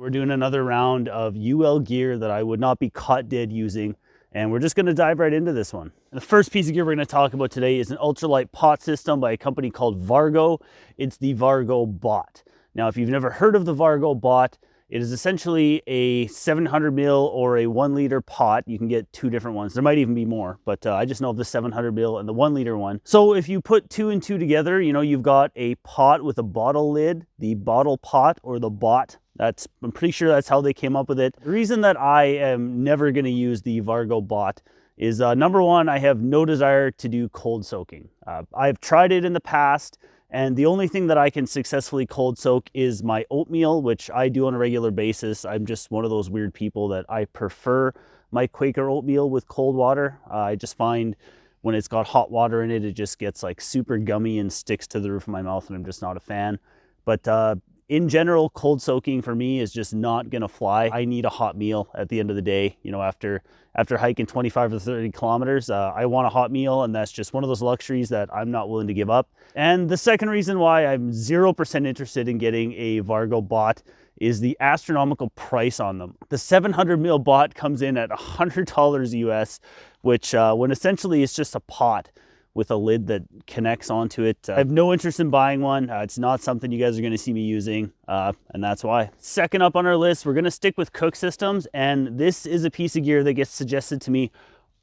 We're doing another round of UL gear that I would not be caught dead using, and we're just going to dive right into this one. And the first piece of gear we're going to talk about today is an ultralight pot system by a company called Vargo. It's the Vargo Bot. Now, if you've never heard of the Vargo Bot, it is essentially a 700 mil or a 1 liter pot. You can get two different ones. There might even be more, but I just know of the 700 mil and the 1 liter one. So if you put two and two together, you know, you've got a pot with a bottle lid, the bottle pot or the bot. I'm pretty sure that's how they came up with it. The reason that I am never going to use the Vargo Bot is number one, I have no desire to do cold soaking. I've tried it in the past, and the only thing that I can successfully cold soak is my oatmeal, which I do on a regular basis. I'm just one of those weird people that I prefer my Quaker oatmeal with cold water. I just find when it's got hot water in it, it just gets like super gummy and sticks to the roof of my mouth, and I'm just not a fan. But in general, cold soaking for me is just not gonna fly. I need a hot meal at the end of the day. You know, after hiking 25 or 30 kilometers, I want a hot meal, and that's just one of those luxuries that I'm not willing to give up. And the second reason why I'm 0% interested in getting a Vargo Bot is the astronomical price on them. The 700 mil bot comes in at $100 US, which when essentially it's just a pot with a lid that connects onto it. I have no interest in buying one. It's not something you guys are gonna see me using, and that's why. Second up on our list, we're gonna stick with cook systems, and this is a piece of gear that gets suggested to me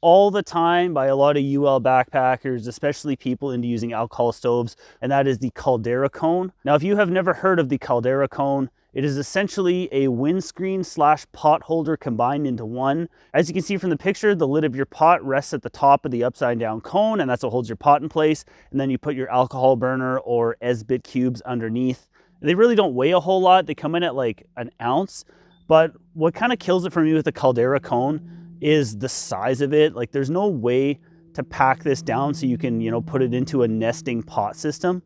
all the time by a lot of UL backpackers, especially people into using alcohol stoves, and that is the Caldera cone. Now, if you have never heard of the Caldera cone, it is essentially a windscreen / pot holder combined into one. As you can see from the picture, the lid of your pot rests at the top of the upside down cone, and that's what holds your pot in place. And then you put your alcohol burner or SBIT cubes underneath. They really don't weigh a whole lot. They come in at like an ounce, but what kind of kills it for me with the Caldera cone is the size of it. Like, there's no way to pack this down so you can, you know, put it into a nesting pot system.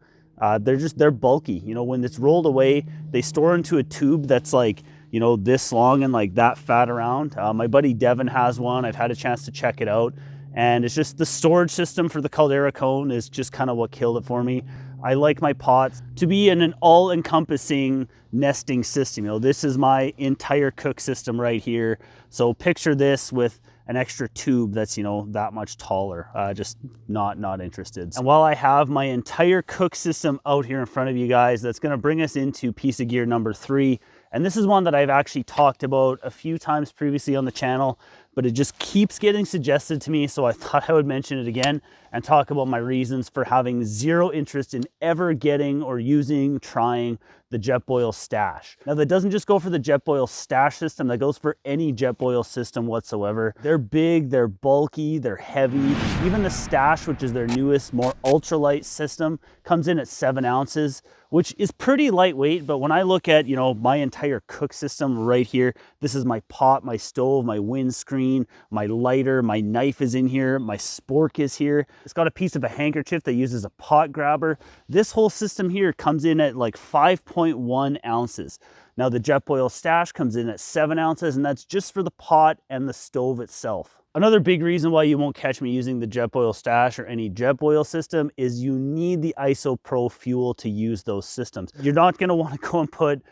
They're bulky. You know, when it's rolled away, they store into a tube that's like, you know, this long and like that fat around. My buddy Devin has one. I've had a chance to check it out, and it's just the storage system for the Caldera cone is just kind of what killed it for me. I like my pots to be in an all-encompassing nesting system. You know, this is my entire cook system right here. So picture this with an extra tube that's, you know, that much taller. Just not interested. And while I have my entire cook system out here in front of you guys, that's gonna bring us into piece of gear number 3. And this is one that I've actually talked about a few times previously on the channel, but it just keeps getting suggested to me, so I thought I would mention it again and talk about my reasons for having zero interest in ever getting or using, trying the Jetboil Stash. Now, that doesn't just go for the Jetboil Stash system, that goes for any Jetboil system whatsoever. They're big, they're bulky, they're heavy. Even the Stash, which is their newest, more ultralight system, comes in at 7 ounces, which is pretty lightweight. But when I look at, you know, my entire cook system right here, this is my pot, my stove, my windscreen, my lighter, my knife is in here, my spork is here. It's got a piece of a handkerchief that uses a pot grabber. This whole system here comes in at like 5.1 ounces. Now, the Jetboil Stash comes in at 7 ounces, and that's just for the pot and the stove itself. Another big reason why you won't catch me using the Jetboil Stash or any Jetboil system is you need the ISOPRO fuel to use those systems. You're not gonna wanna go and put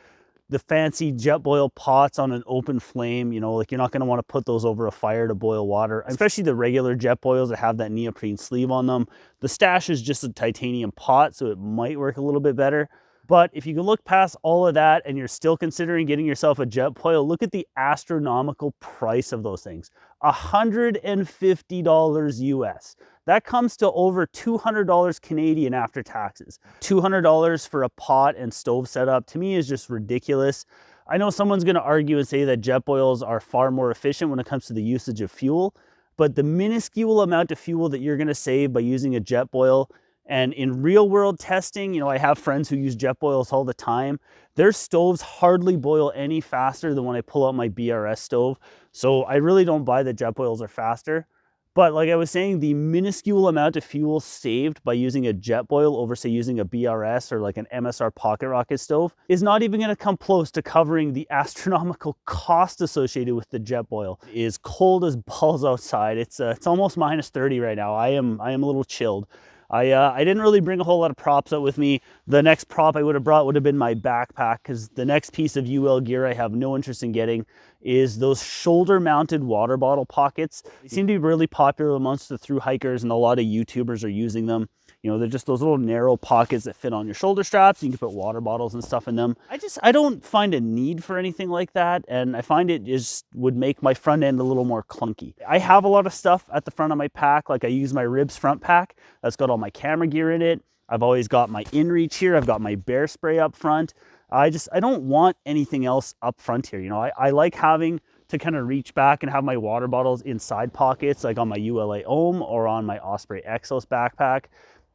the fancy Jetboil pots on an open flame. You know, like, you're not gonna wanna put those over a fire to boil water, especially the regular Jetboils that have that neoprene sleeve on them. The Stash is just a titanium pot, so it might work a little bit better. But if you can look past all of that and you're still considering getting yourself a Jetboil, look at the astronomical price of those things. $150 US. That comes to over $200 Canadian after taxes. $200 for a pot and stove setup, to me, is just ridiculous. I know someone's gonna argue and say that Jetboils are far more efficient when it comes to the usage of fuel, but the minuscule amount of fuel that you're gonna save by using a Jetboil, and in real world testing, you know, I have friends who use Jetboils all the time. Their stoves hardly boil any faster than when I pull out my BRS stove. So I really don't buy that Jetboils are faster. But like I was saying, the minuscule amount of fuel saved by using a Jetboil over, say, using a BRS or like an MSR Pocket Rocket stove is not even gonna come close to covering the astronomical cost associated with the Jetboil. It is cold as balls outside. It's almost -30 right now. I am a little chilled. I didn't really bring a whole lot of props out with me. The next prop I would have brought would have been my backpack, because the next piece of UL gear I have no interest in getting is those shoulder mounted water bottle pockets. They seem to be really popular amongst the thru hikers, and a lot of YouTubers are using them. You know, they're just those little narrow pockets that fit on your shoulder straps. You can put water bottles and stuff in them. I don't find a need for anything like that, and I find it just would make my front end a little more clunky. I have a lot of stuff at the front of my pack. Like, I use my Ribs front pack that's got all my camera gear in it. I've always got my InReach here. I've got my bear spray up front. I don't want anything else up front here. You know, I like having to kind of reach back and have my water bottles inside pockets, like on my ULA Ohm or on my Osprey Exos backpack.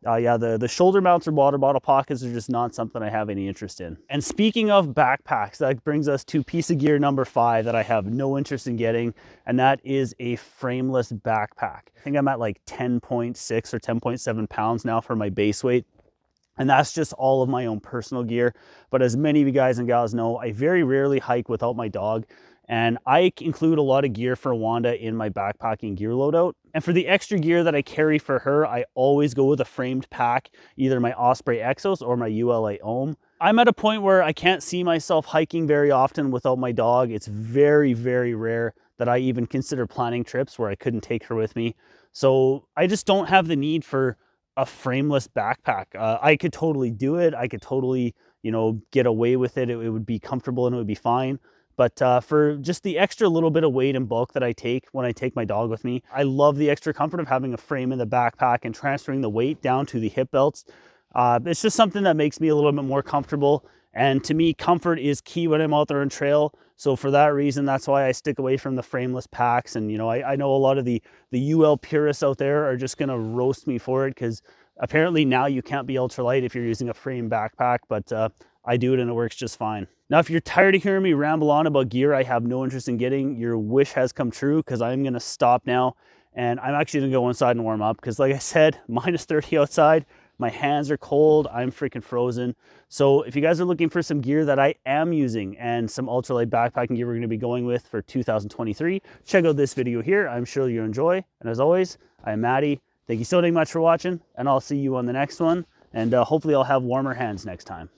Yeah, the shoulder mounts or water bottle pockets are just not something I have any interest in. And speaking of backpacks, that brings us to piece of gear number 5 that I have no interest in getting, and that is a frameless backpack. I think I'm at like 10.6 or 10.7 pounds now for my base weight. And that's just all of my own personal gear. But as many of you guys and gals know, I very rarely hike without my dog. And I include a lot of gear for Wanda in my backpacking gear loadout. And for the extra gear that I carry for her, I always go with a framed pack, either my Osprey Exos or my ULA Ohm. I'm at a point where I can't see myself hiking very often without my dog. It's very, very rare that I even consider planning trips where I couldn't take her with me. So I just don't have the need for a frameless backpack. I could totally do it. I could totally, you know, get away with it. It would be comfortable and it would be fine. But for just the extra little bit of weight and bulk that I take when I take my dog with me, I love the extra comfort of having a frame in the backpack and transferring the weight down to the hip belts. It's just something that makes me a little bit more comfortable. And to me, comfort is key when I'm out there on trail. So for that reason, that's why I stick away from the frameless packs. And, you know, I know a lot of the UL purists out there are just going to roast me for it, because apparently now you can't be ultralight if you're using a frame backpack, but I do it and it works just fine. Now, if you're tired of hearing me ramble on about gear I have no interest in getting, your wish has come true, because I'm going to stop now and I'm actually going to go inside and warm up, because like I said, minus 30 outside. My hands are cold. I'm freaking frozen. So if you guys are looking for some gear that I am using and some ultralight backpacking gear we're going to be going with for 2023, check out this video here. I'm sure you'll enjoy. And as always, I'm Matty. Thank you so much for watching, and I'll see you on the next one. And hopefully I'll have warmer hands next time.